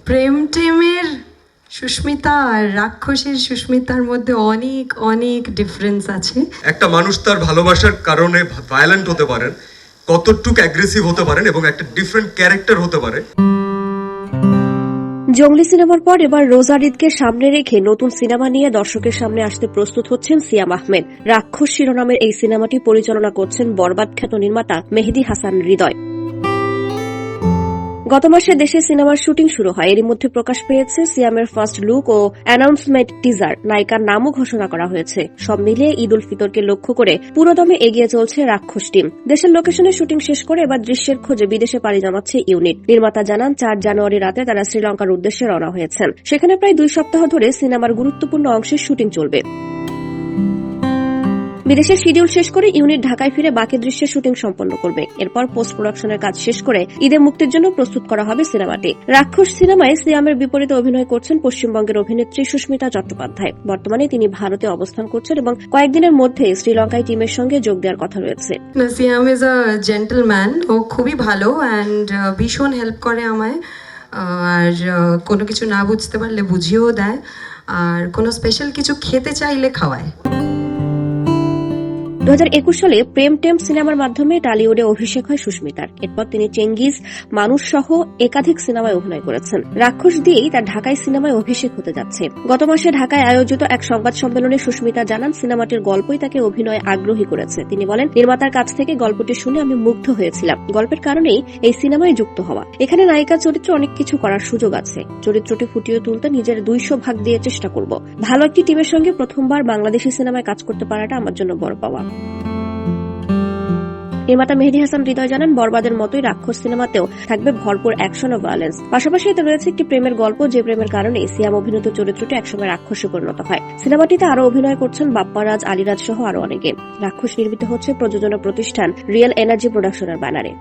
প্রেম টেমের সুস্মিতা আর রাক্ষসীর সুস্মিতার মধ্যে অনেক অনেক ডিফারেন্স আছে। একটা মানুষ তার ভালোবাসার কারণে ভায়োলেন্ট হতে পারেন, কতটুকু অ্যাগ্রেসিভ হতে পারেন এবং একটা ডিফারেন্ট ক্যারেক্টার হতে পারে। জঙ্গলি সিনেমার পর এবার রোজা ঈদকে সামনে রেখে নতুন সিনেমা নিয়ে দর্শকের সামনে আসতে প্রস্তুত হচ্ছেন সিয়াম আহমেদ। রাক্ষস শিরোনামের এই সিনেমাটি পরিচালনা করছেন বরবাদ খ্যাত নির্মাতা মেহেদী হাসান হৃদয়। গত মাসে দেশে সিনেমার শুটিং শুরু হয়। এরই মধ্যে প্রকাশ পেয়েছে সিয়ামের ফার্স্ট লুক ও অ্যানাউন্সমেন্ট টিজার। নায়িকার নামও ঘোষণা করা হয়েছে। সব মিলিয়ে ঈদ উল ফিতরকে লক্ষ্য করে পুরোদমে এগিয়ে চলছে রাক্ষস টিম। দেশের লোকেশনে শুটিং শেষ করে এবার দৃশ্যের খোঁজে বিদেশে পাড়ি জমাচ্ছে ইউনিট। নির্মাতা জানান ৪ জানুয়ারি রাতে তারা শ্রীলঙ্কার উদ্দেশ্যে রওনা হয়েছেন। সেখানে প্রায় 2 সপ্তাহ ধরে সিনেমার গুরুত্বপূর্ণ অংশের শুটিং চলবে। বিদেশের শিডিউল শেষ করে ইউনিট ঢাকায় ফিরে বাকি দৃশ্যের শুটিং সম্পন্ন করবে। এরপর পোস্ট প্রোডাকশনের কাজ শেষ করে ঈদে মুক্তির জন্য প্রস্তুত করা হবে সিনেমাটি। রাক্ষস সিনেমায় সিয়ামের বিপরীতে অভিনয় করছেন পশ্চিমবঙ্গের অভিনেত্রী সুস্মিতা চট্টোপাধ্যায়। বর্তমানে তিনি ভারতে অবস্থান করছেন এবং কয়েকদিনের মধ্যে শ্রীলঙ্কায় টিমের সঙ্গে যোগ দেওয়ার কথা রয়েছে। সিয়াম ইজ আ জেন্টলম্যান, ও খুবই ভালো অ্যান্ড ভীষণ হেল্প করে আমায়। আর কোনো কিছু না বুঝতে পারলে বুঝিয়েও দেয়, আর কোনো স্পেশাল কিছু খেতে চাইলে খাওয়ায়। 2021 সালে প্রেম টেম সিনেমার মাধ্যমে টলিউডে অভিষেক হয় সুস্মিতার। এরপর তিনি চেঙ্গিজ, মানুষ সহ একাধিক সিনেমায় অভিনয় করেছেন। রাক্ষস দিয়েই তার ঢাকায় সিনেমায় অভিষেক হতে যাচ্ছে। গত মাসে ঢাকায় আয়োজিত এক সংবাদ সম্মেলনে সুস্মিতা জানান সিনেমাটির গল্পই তাকে অভিনয়ে আগ্রহী করেছে। তিনি বলেন, নির্মাতার কাছ থেকে গল্পটি শুনে আমি মুগ্ধ হয়েছিলাম। গল্পের কারণেই এই সিনেমায় যুক্ত হওয়া। এখানে নায়িকা চরিত্রে অনেক কিছু করার সুযোগ আছে। চরিত্রটি ফুটিয়ে তুলতে নিজের 200 ভাগ দিয়ে চেষ্টা করব। ভালো একটি টিমের সঙ্গে প্রথমবার বাংলাদেশি সিনেমায় কাজ করতে পারাটা আমার জন্য বড় পাওয়া। নির্মাতা মেহেদী হাসান হৃদয় জানান, বরবাদের মতোই রাক্ষস সিনেমাতেও থাকবে ভরপুর অ্যাকশন ও ভায়োলেন্স। পাশাপাশি এতে রয়েছে একটি প্রেমের গল্প, যে প্রেমের কারণে সিয়াম অভিনীত চরিত্রটি একসময় রাক্ষসে পরিণত হয়। সিনেমাটিতে আরও অভিনয় করছেন বাপ্পারাজ, আলিরাজ সহ আরও অনেকে। রাক্ষস নির্মিত হচ্ছে প্রযোজনা প্রতিষ্ঠান রিয়েল এনার্জি প্রোডাকশনের ব্যানারে।